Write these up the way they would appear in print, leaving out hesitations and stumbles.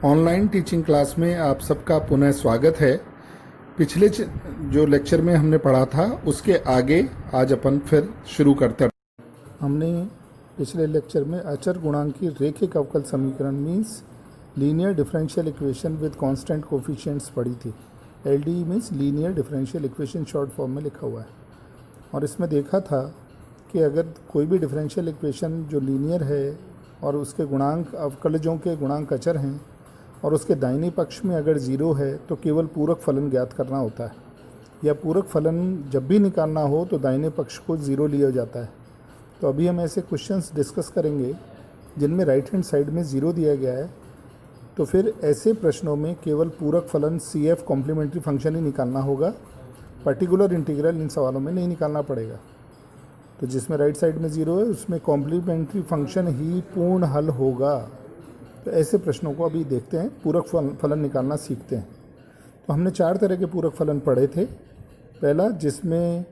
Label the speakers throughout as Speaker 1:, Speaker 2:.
Speaker 1: Online teaching class में आप सबका पुनः स्वागत है। पिछले जो लेक्चर में हमने पढ़ा था उसके आगे आज अपन फिर शुरू करते हैं। हमने पिछले लेक्चर में अचर गुणांक की रैखिक अवकल समीकरण means linear differential equation with constant coefficients पढ़ी थी। LDE means linear differential equation short form में लिखा हुआ है। और इसमें देखा था कि अगर कोई भी डिफरेंशियल इक्वेशन जो लीनियर है और उसके गुणांक अवकलजों के गुणांक अचर हैं और उसके दाहिने पक्ष में अगर ज़ीरो है तो केवल पूरक फलन ज्ञात करना होता है, या पूरक फलन जब भी निकालना हो तो दाहिने पक्ष को ज़ीरो लिया जाता है। तो अभी हम ऐसे क्वेश्चंस डिस्कस करेंगे जिनमें राइट हैंड साइड में ज़ीरो दिया गया है। तो फिर ऐसे प्रश्नों में केवल पूरक फलन CF कॉम्प्लीमेंट्री फंक्शन ही निकालना होगा, पर्टिकुलर इंटीग्रल इन सवालों में नहीं निकालना पड़ेगा। तो जिसमें राइट साइड में ज़ीरो है उसमें कॉम्प्लीमेंट्री फंक्शन ही पूर्ण हल होगा। तो ऐसे प्रश्नों को अभी देखते हैं, पूरक फलन निकालना सीखते हैं। तो हमने 4 तरह के पूरक फलन पढ़े थे। पहला, जिसमें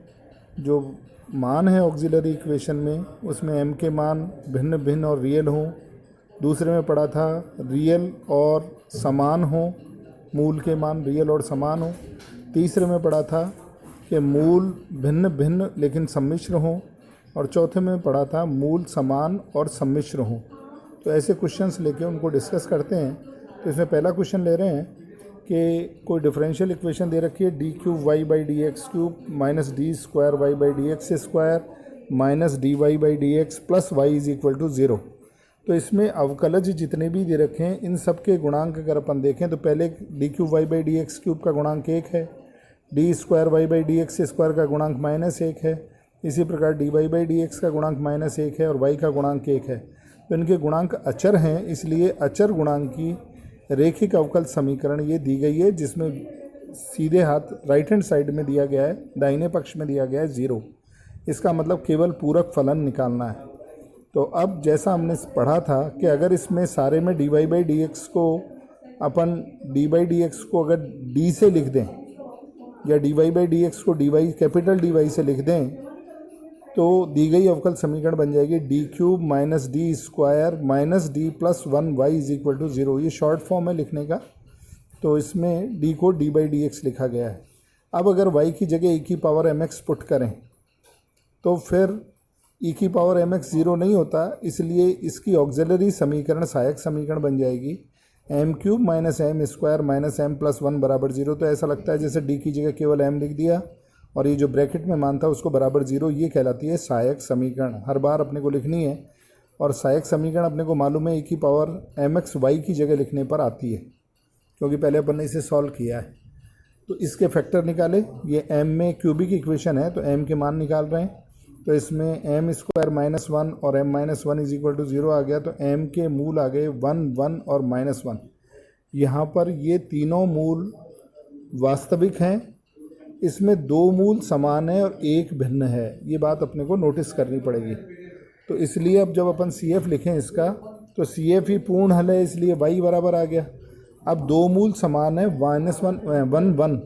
Speaker 1: जो मान है ऑक्सिलरी इक्वेशन में उसमें m के मान भिन्न भिन्न और रियल हों। दूसरे में पढ़ा था रियल और समान हो, मूल के मान रियल और समान हो। तीसरे में पढ़ा था कि मूल भिन्न भिन्न लेकिन सम्मिश्र हों। और चौथे में पढ़ा था मूल समान और सम्मिश्र हों। तो ऐसे क्वेश्चंस लेके उनको डिस्कस करते हैं। तो इसमें पहला क्वेश्चन ले रहे हैं कि कोई डिफरेंशियल इक्वेशन दे रखी है d³ y/dx³ minus d² y/dx² minus dy/dx plus y = 0। तो इसमें अवकलज जितने भी दे रखे हैं इन सब के गुणांक अगर अपन देखें तो पहले d³ y/dx³ का गुणांक 1 है, d² y/dx² का गुणांक -1 है, इसी प्रकार dy/dx का गुणांक -1 है और y का गुणांक 1 है। तो इनके गुणांक अचर हैं, इसलिए अचर गुणांक की रैखिक अवकल समीकरण ये दी गई है, जिसमें सीधे हाथ राइट हैंड साइड में दिया गया है, दाहिने पक्ष में दिया गया है 0। इसका मतलब केवल पूरक फलन निकालना है। तो अब जैसा हमने पढ़ा था कि अगर इसमें सारे में dy/dx को अपन d/dx को अगर d से लिख दें या dy/dx को कैपिटल dy से लिख दें तो दी गई अवकल समीकरण बन जाएगी d³ minus d² minus d plus 1y = 0। ये शॉर्ट फॉर्म है लिखने का, तो इसमें d को d/dx लिखा गया है। अब अगर y की जगह e⁻mx पुट करें तो फिर e⁻mx 0 नहीं होता, इसलिए इसकी ऑक्सिलरी समीकरण सहायक समीकरण बन जाएगी m³ minus m² minus m plus 1 = 0। तो ऐसा लगता है जैसे d की जगह केवल m लिख दिया और ये जो ब्रैकेट में मान था उसको बराबर 0। ये कहलाती है सहायक समीकरण। हर बार अपने को लिखनी है और सहायक समीकरण अपने को मालूम है e⁻mx y की जगह लिखने पर आती है, क्योंकि पहले अपन ने इसे सॉल्व किया है। तो इसके फैक्टर निकाले, ये m में क्यूबिक इक्वेशन है तो m के मान निकाल रहे हैं। तो इसमें m² - 1 और m - 1 = 0 आ गया। तो m के मूल आ गए 1, 1 और -1। यहाँ पर ये तीनों मूल वास्तविक हैं, इसमें 2 मूल समान है और 1 भिन्न है। ये बात अपने को नोटिस करनी पड़ेगी। तो इसलिए अब जब अपन CF लिखें इसका तो CF ही पूर्ण हल है, इसलिए y बराबर आ गया। अब 2 मूल समान है -1 1,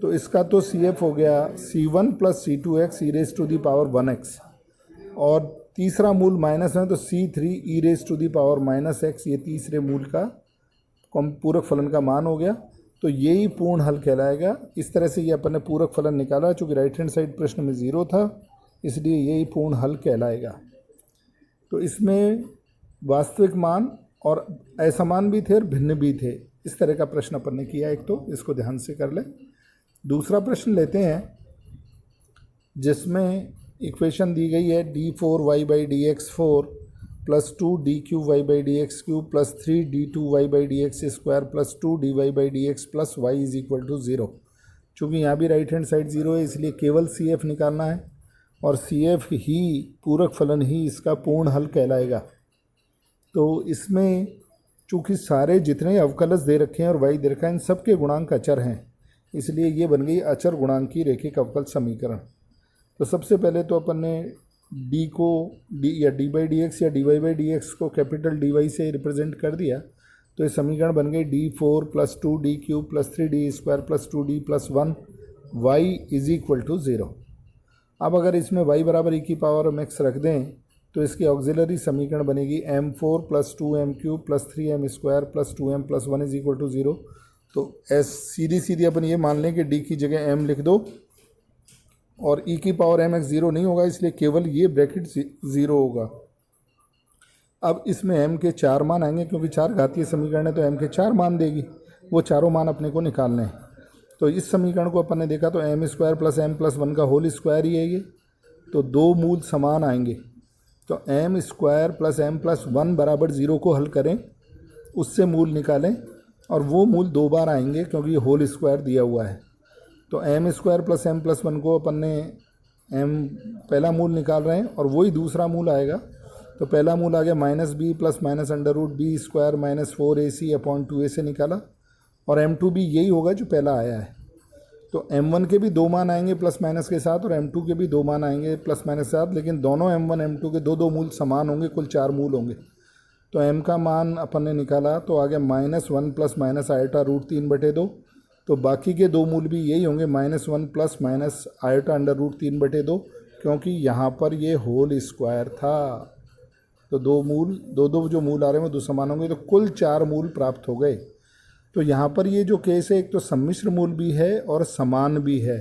Speaker 1: तो इसका तो CF हो गया C1 + C2x e⁻1x और तीसरा मूल माइनस है तो C3 e⁻−x, ये तीसरे मूल का पूरक फलन का मान हो गया। तो यही पूर्ण हल कहलाएगा। इस तरह से ये अपन ने पूरक फलन निकाला। चूँकि राइट हैंड साइड प्रश्न में 0 था इसलिए यही पूर्ण हल कहलाएगा। तो इसमें वास्तविक मान और असमान भी थे और भिन्न भी थे। इस तरह का प्रश्न अपन ने किया एक, तो इसको ध्यान से कर ले। दूसरा प्रश्न लेते हैं जिसमें इक्वेशन दी गई है d4 y/dx4 plus 2 d³ y/dx³ plus 3 d2 y/dx² plus 2 dy/dx plus y = 0। चूँकि यहाँ भी राइट हैंड साइड 0 है इसलिए केवल CF निकालना है और CF ही पूरक फलन ही इसका पूर्ण हल कहलाएगा। तो इसमें चूँकि सारे जितने अवकलज दे रखे हैं और y दे रखा है इन सब के गुणांक अचर हैं, इसलिए ये बन गई अचर गुणांक की रैखिक अवकल समीकरण। तो सबसे पहले तो अपन ने d को d या d/dx या dy/dx को कैपिटल dy से रिप्रेजेंट कर दिया। तो ये समीकरण बन गई d4 + 2 d³ + 3d² + 2d + 1 y = 0। अब अगर इसमें y बराबर e⁻mx रख दें तो इसकी ऑक्सिलरी समीकरण बनेगी m4 plus 2m³ plus 3m² plus 2m plus 1 is equal to 0। तो सीधी सीधी अपन ये मान लें कि d की जगह m लिख दो और e की पावर mx 0 नहीं होगा, इसलिए केवल ये ब्रैकेट 0 होगा। अब इसमें m के 4 मान आएंगे, क्योंकि 4 घातीय समीकरण है तो m के 4 मान देगी, वो चारों मान अपने को निकालने हैं। तो इस समीकरण को अपन ने देखा तो m² प्लस m प्लस 1 का होल स्क्वायर ही है ये, तो दो मूल समान आएंगे। तो m² प्लस m प्लस 1 बराबर 0 को हल करें, उससे मूल निकालें और वो मूल 2 बार आएंगे क्योंकि ये होल स्क्वायर दिया हुआ है। तो m² प्लस m प्लस 1 को अपन ने m पहला मूल निकाल रहे हैं और वही दूसरा मूल आएगा। तो पहला मूल आ गया -b plus minus √b² minus 4ac upon 2a से निकाला, और m2 भी यही होगा जो पहला आया है। तो m1 के भी 2 मान आएंगे प्लस माइनस के साथ और m2 के भी 2 मान आएंगे प्लस माइनस के साथ, लेकिन दोनों m1 m2 के दो मूल समान होंगे, कुल 4 मूल होंगे। तो m का मान अपन ने निकाला तो आ गया -1 प्लस माइनस आयोटा √3/2। तो बाकी के 2 मूल भी यही होंगे -1 प्लस माइनस आयोटा √3/2, क्योंकि यहाँ पर ये होल स्क्वायर था। तो दो जो मूल आ रहे हैं वो 2 समान होंगे, तो कुल 4 मूल प्राप्त हो गए। तो यहाँ पर ये जो केस है, एक तो सम्मिश्र मूल भी है और समान भी है।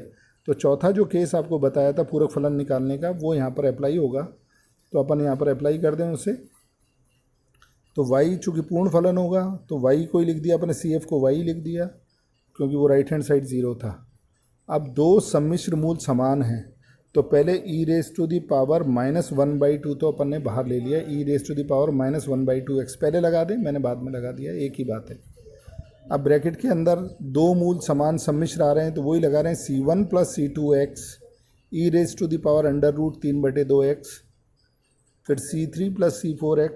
Speaker 1: तो चौथा जो केस आपको बताया था पूरक फलन निकालने का, वो यहाँ पर अप्लाई होगा। तो अपन यहाँ पर अप्लाई कर दें उसे। तो y चूँकि पूर्ण फलन होगा तो y को ही लिख दिया अपने, CF को y लिख दिया क्योंकि वो राइट हैंड साइड 0 था। अब 2 सम्मिश्र मूल समान हैं, तो पहले e⁻⁻1/2 तो अपन ने बाहर ले लिया, e⁻⁻1/2x पहले लगा दें, मैंने बाद में लगा दिया, एक ही बात है। अब ब्रैकेट के अंदर 2 मूल समान सम्मिश्र आ रहे हैं तो वही लगा रहे हैं, c1 प्लस c2x e⁻√3/2x, फिर c3 plus c4x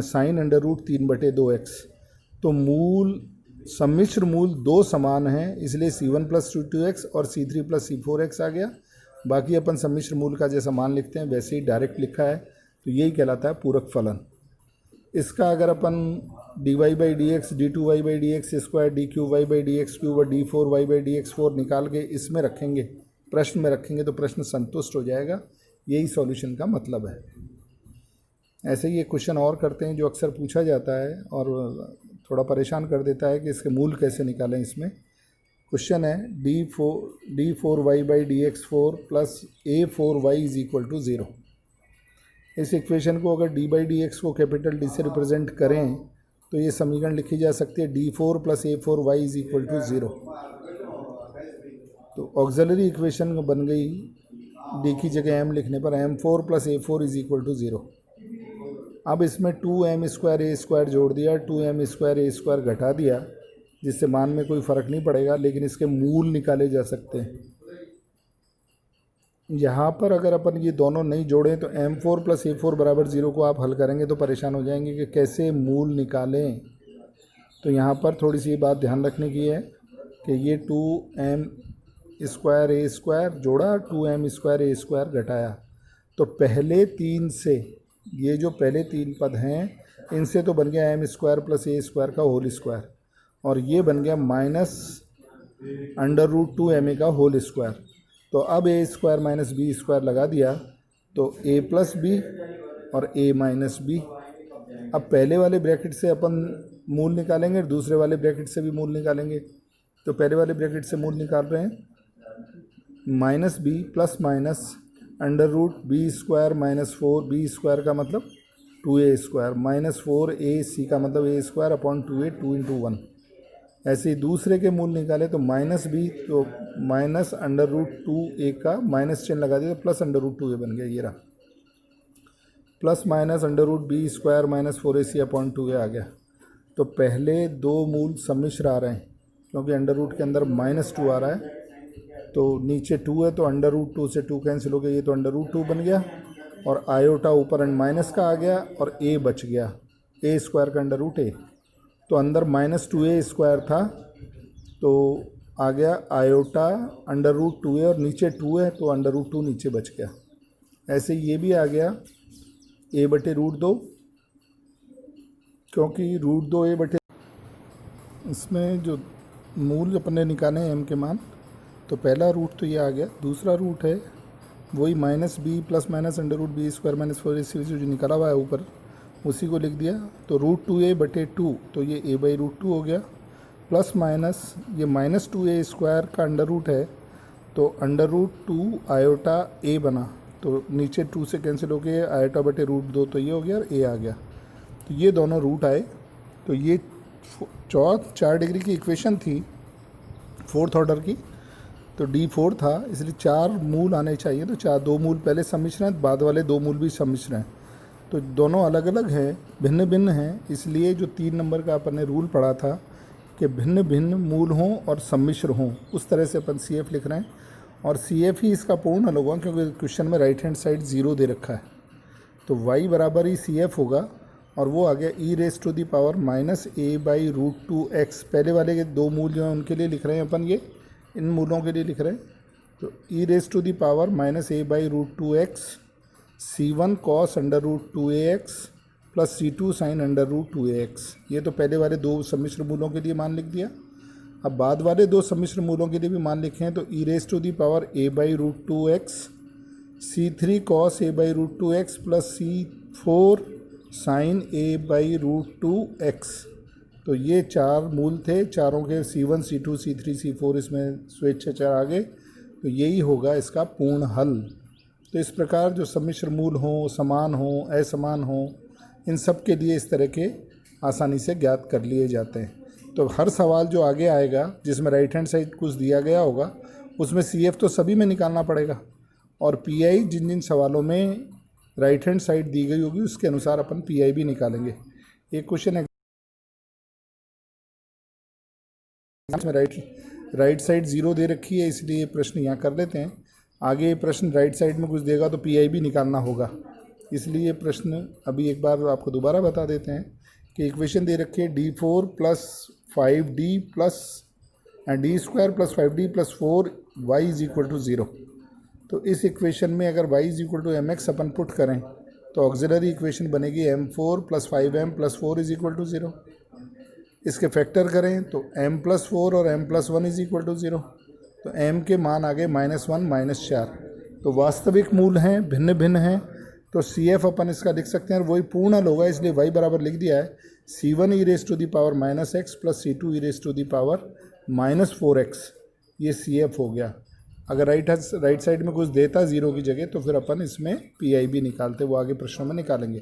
Speaker 1: sin √3/2x। तो मूल सम्मिश्र मूल 2 समान हैं, इसलिए c1 प्लस c2x और c3 प्लस c4x आ गया। बाकी अपन सम्मिश्र मूल का जैसा मान लिखते हैं वैसे ही डायरेक्ट लिखा है, तो यही कहलाता है पूरक फलन। इसका अगर अपन dy/dx d2y/dx² d3y/dx³ और d4y/dx4 निकाल के इसमें रखेंगे, प्रश्न में रखेंगे, तो प्रश्न संतुष्ट हो जाएगा। यही सॉल्यूशन का मतलब है। ऐसे ही एक क्वेश्चन और करते हैं जो अक्सर पूछा जाता है और थोड़ा परेशान कर देता है कि इसके मूल कैसे निकालें। इसमें क्वेश्चन है d4y/dx4 plus a4y is equal to 0। इस इक्वेशन को अगर d/dx को कैपिटल D से रिप्रेजेंट करें तो ये समीकरण लिखी जा सकती है d4 plus a4y is equal to 0। तो ऑक्सिलरी इक्वेशन बन गई d की जगह m लिखने पर m4 plus a4 is equal to 0। अब इसमें 2m² जोड़ दिया, 2m² घटा दिया, जिससे मान में कोई फ़र्क नहीं पड़ेगा, लेकिन इसके मूल निकाले जा सकते हैं। यहाँ पर अगर अपन ये दोनों नहीं जोड़ें तो m4 प्लस a4 बराबर 0 को आप हल करेंगे तो परेशान हो जाएंगे कि कैसे मूल निकालें। तो यहाँ पर थोड़ी सी बात ध्यान रखने की है कि ये 2m² जोड़ा, 2m² घटाया, तो पहले 3 से ये जो पहले 3 पद हैं इनसे तो बन गया m² प्लस a² का होल स्क्वायर, और ये बन गया -√2ma का होल स्क्वायर। तो अब a² माइनस b² लगा दिया तो a प्लस बी और a माइनस बी। अब पहले वाले ब्रैकेट से अपन मूल निकालेंगे, दूसरे वाले ब्रैकेट से भी मूल निकालेंगे। तो पहले वाले ब्रैकेट से मूल निकाल रहे हैं, -b plus minus √b² minus 4b² का मतलब 2a² माइनस 4ac का मतलब a² अपॉन 2a 2 × 1। ऐसे ही दूसरे के मूल निकाले तो -b तो माइनस √2a का माइनस चिन्ह लगा दिया तो प्लस √2a बन गया, ये रहा, plus minus √b² minus 4ac upon 2a आ गया। तो पहले 2 मूल सम्मिश्र आ रहे हैं क्योंकि √2 के अंदर -2 आ रहा है, तो नीचे 2 है तो √2 से 2 कैंसिल हो गया, ये तो √2 बन गया और आयोटा ऊपर एंड माइनस का आ गया और a बच गया, a² का √a। तो अंदर -2a² था तो आ गया आयोटा √2a और नीचे 2 है तो √2 नीचे बच गया। ऐसे ये भी आ गया a/√2, क्योंकि √2a/, इसमें जो मूल अपने निकाले हैं m के मान, तो पहला रूट तो ये आ गया, दूसरा रूट है वही minus B plus minus under root B square minus 4ac जो निकला हुआ है ऊपर, उसी को लिख दिया। तो √2a/2, तो ये a/√2 हो गया, प्लस माइनस ये -2a स्क्वायर का अंडर रूट है, तो √2 आयोटा a बना, तो नीचे 2 से कैंसिल हो गया, आयोटा/√2, तो ये हो गया और a आ गया। तो ये दोनों रूट आए। तो ये 4 डिग्री की इक्वेशन थी, 4th ऑर्डर की, तो D4 था, इसलिए 4 मूल आने चाहिए। तो 2 मूल पहले सम्मिश्र हैं, बाद वाले 2 मूल भी सम्मिश्र हैं। तो दोनों अलग अलग हैं, भिन्न भिन्न हैं, इसलिए जो 3 नंबर का अपन ने रूल पढ़ा था कि भिन्न भिन्न मूल हों और सम्मिश्र हों, उस तरह से अपन CF लिख रहे हैं। और CF ही इसका पूर्ण हल होगा, क्योंकि क्वेश्चन में राइट हैंड साइड 0 दे रखा है। तो y बराबर ही CF होगा, और वो आ गया e⁻⁻a/√2x। पहले वाले के 2 मूल जो हैं उनके लिए लिख रहे हैं अपन, ये इन मूलों के लिए लिख रहे हैं। तो e⁻⁻a/√2x c1 cos √2ax plus c2 sin √2ax। ये तो पहले वाले 2 सम्मिश्र मूलों के लिए मान लिख दिया। अब बाद वाले 2 सम्मिश्र मूलों के लिए भी मान लिखे हैं। तो e⁻⁻a/√2x c3 cos a/√2x plus c4 sin a/√2x। तो ये 4 मूल थे, चारों के c1 c2 c3 c4 इसमें स्वेच्छाचार आ गए। तो यही होगा इसका पूर्ण हल। तो इस प्रकार जो सम्मिश्र मूल हों, समान हों, असमान हों, इन सब के लिए इस तरह के आसानी से ज्ञात कर लिए जाते हैं। तो हर सवाल जो आगे आएगा जिसमें राइट हैंड साइड कुछ दिया गया होगा, उसमें CF तो सभी में निकालना पड़ेगा, और PI जिन जिन सवालों में राइट हैंड साइड दी गई होगी उसके अनुसार अपन PI भी निकालेंगे। एक क्वेश्चन है इसमें राइट साइड 0 दे रखी है, इसलिए प्रश्न यहाँ कर लेते हैं। आगे प्रश्न राइट साइड में कुछ देगा तो PI भी निकालना होगा, इसलिए प्रश्न अभी एक बार आपको दोबारा बता देते हैं कि इक्वेशन दे रखी है D4 plus 5D plus D square plus 5D plus 4y = 0। तो इस इक्वेशन में अगर y = mx अपन पुट करें तो ऑक्सिलरी इक्वेशन बनेगी m4 प्लस 5m प्लस 4 = 0। इसके फैक्टर करें तो m+4 और m+1 = 0। तो m के मान आ गए -1 -4। तो वास्तविक मूल हैं, भिन्न भिन्न हैं, तो CF अपन इसका लिख सकते हैं, और वही पूर्ण हल होगा, इसलिए y बराबर लिख दिया है c1 e⁻⁻x plus c2 e⁻⁻4x। ये CF हो गया। अगर राइट साइड में कुछ देता 0 की जगह तो फिर अपन इसमें PI भी निकालते, वो आगे प्रश्नों में निकालेंगे।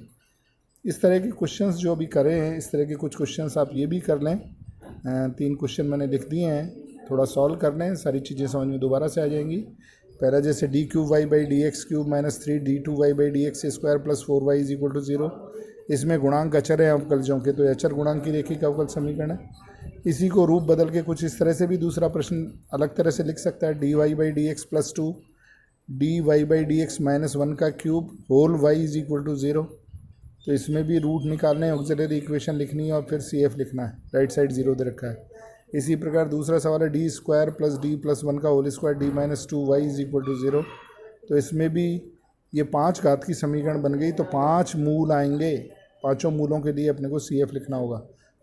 Speaker 1: इस तरह के क्वेश्चंस जो अभी करे हैं, इस तरह के कुछ क्वेश्चंस आप ये भी कर लें। 3 क्वेश्चन मैंने लिख दिए हैं, थोड़ा सॉल्व कर लें, सारी चीज़ें समझ में दोबारा से आ जाएंगी। पहला जैसे d3y/dx³ - 3d2y/dx² प्लस 4y = 0। इसमें गुणांक अचर हैं अवकलजों के, तो अचर गुणांक की रेखिक अवकल समीकरण है। इसी को रूप बदल के कुछ इस तरह से भी दूसरा प्रश्न अलग तरह से लिख सकता है, dy/dx + 2 dy/dx - 1³ होल y = 0। तो इसमें भी रूट निकालने हैं, ऑक्सिलरी इक्वेशन लिखनी है और फिर CF लिखना है। राइट साइड 0 दे रखा है। इसी प्रकार दूसरा सवाल है d² + d + 1 का होल स्क्वायर d - 2y = 0। तो इसमें भी ये 5 घात की समीकरण बन गई, तो 5 मूल आएंगे, 5 मूलों के लिए अपने को CF लिखना होगा।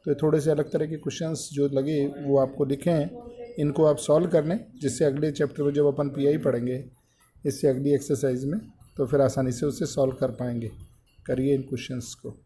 Speaker 1: तो ये थोड़े से अलग तरह के क्वेश्चंस जो लगे वो आपको लिखे हैं, इनको आप सॉल्व कर लें, जिससे अगले चैप्टर में जब अपन PI पढ़ेंगे, इससे अगली एक्सरसाइज में, तो फिर आसानी से उसे सॉल्व कर पाएंगे। करिए इन क्वेश्चंस को।